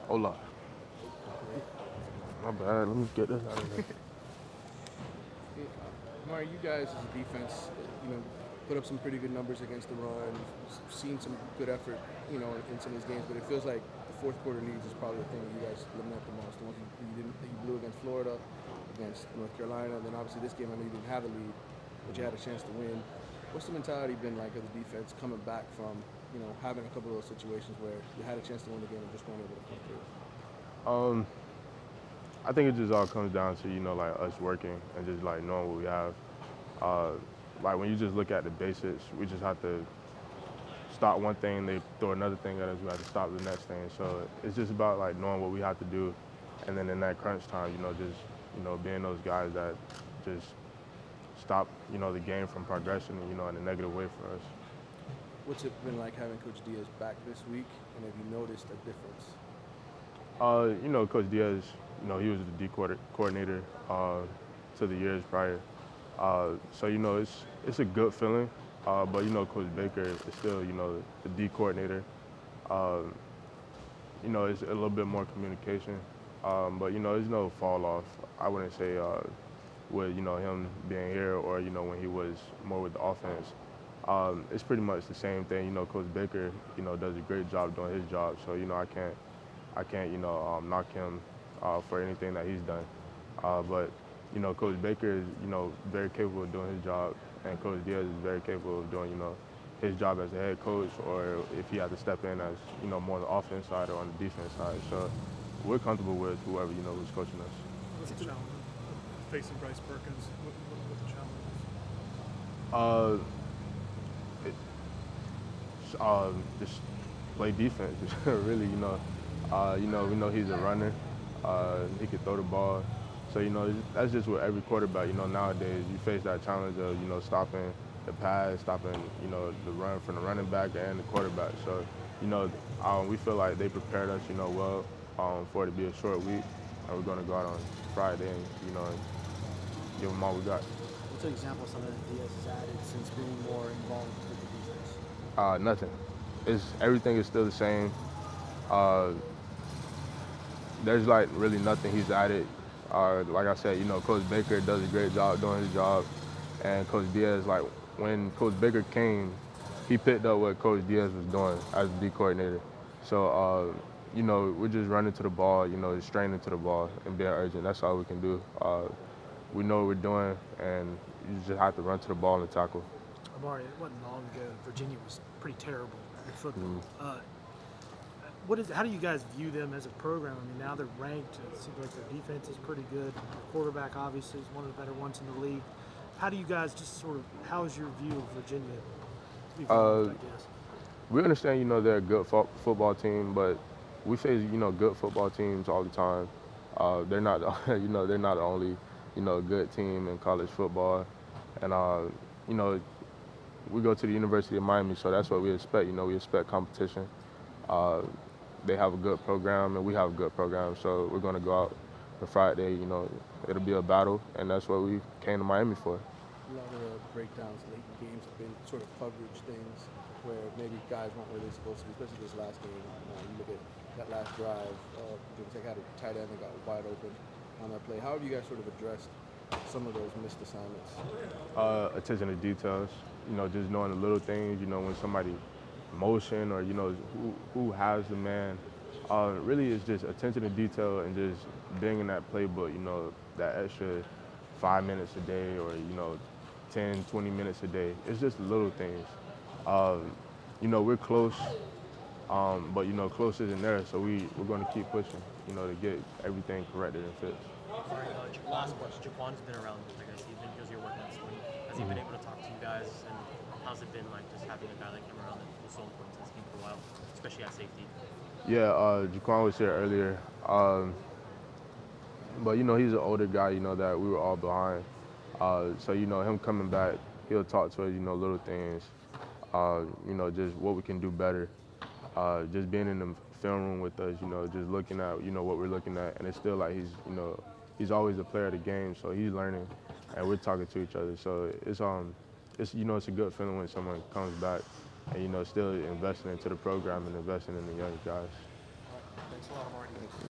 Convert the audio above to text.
Hola. My bad. Let me get this out of here. Amari, you guys as a defense, put up some pretty good numbers against the run. Seen some good effort, in some of these games. But it feels like the fourth quarter needs is probably the thing that you guys lament the most. The ones you blew against Florida, against North Carolina, and then obviously this game I know you didn't have the lead, but you had a chance to win. What's the mentality been like of the defense coming back from, having a couple of those situations where you had a chance to win the game and just weren't able to come through? Um, I think it just all comes down to like us working and just like knowing what we have. Uh, like when you just look at the basics, we just have to stop one thing, they throw another thing at us, we have to stop the next thing. So it's just about like knowing what we have to do, and then in that crunch time, just being those guys that just stop the game from progressing, in a negative way for us. What's it been like having Coach Diaz back this week, and have you noticed a difference? Coach Diaz, he was the coordinator to the years prior. So it's a good feeling. But Coach Baker is still the D coordinator. Uh, it's a little bit more communication. But there's no fall off. I wouldn't say with him being here or when he was more with the offense. It's pretty much the same thing. Coach Baker does a great job doing his job. So I can't knock him for anything that he's done. But Coach Baker is very capable of doing his job, and Coach Diaz is very capable of doing his job as a head coach, or if he had to step in as more on the offense side or on the defense side. So we're comfortable with whoever who's coaching us. What's the challenge facing Bryce Perkins? What the challenge Uh, it, just play defense. Really, we know he's a runner. He can throw the ball. So that's just with every quarterback. Nowadays you face that challenge of stopping the pass, stopping the run from the running back and the quarterback. So we feel like they prepared us well for it to be a short week, and we're going to go out on Friday and and give them all we got. What's an example of something that Diaz has added since being more involved with the defense? Nothing. It's everything is still the same. Uh, there's like really nothing he's added. Like I said, Coach Baker does a great job doing his job, and Coach Diaz, like when Coach Baker came, he picked up what Coach Diaz was doing as the D coordinator. So we're just running to the ball, just straining to the ball and being urgent. That's all we can do. We know what we're doing, and you just have to run to the ball and tackle. Amari, it wasn't long ago. Virginia was pretty terrible at football. Mm. How do you guys view them as a program? I mean, now they're ranked. It seems like their defense is pretty good. Their quarterback obviously is one of the better ones in the league. How do you guys how is your view of Virginia? Uh, we understand, they're a good football team, but we face, good football teams all the time. They're not, they're not the only, good team in college football, and you know, we go to the University of Miami, so that's what we expect. We expect competition. Uh, they have a good program, and we have a good program, so we're going to go out on Friday. It'll be a battle, and that's what we came to Miami for. A lot of the breakdowns late in games have been sort of coverage things where maybe guys weren't where they're supposed to be, especially this last game. You look at that last drive, Virginia Tech had a tight end that got wide open on that play. How have you guys sort of addressed some of those missed assignments? Attention to details, just knowing the little things, when somebody motion or, who has the man. Really, it's just attention to detail and just being in that playbook, that extra 5 minutes a day or, 10, 20 minutes a day. It's just little things. Um, we're close, but, close isn't there, so we're going to keep pushing, to get everything corrected and fixed. Sorry, last question. Jaquan's been around, I guess, even because you're working at school. Has he been able to talk to you guys, and how's it been like just having a guy like him around that was so important to this team for a while, especially at safety? Yeah, Jaquan was here earlier. But he's an older guy, that we were all behind. So him coming back, he'll talk to us, little things, just what we can do better. Just being in the film room with us, just looking at, what we're looking at, and it's still like he's always a player of the game, so he's learning, and we're talking to each other. So it's it's a good feeling when someone comes back and still investing into the program and investing in the young guys. Thanks a lot, Amari.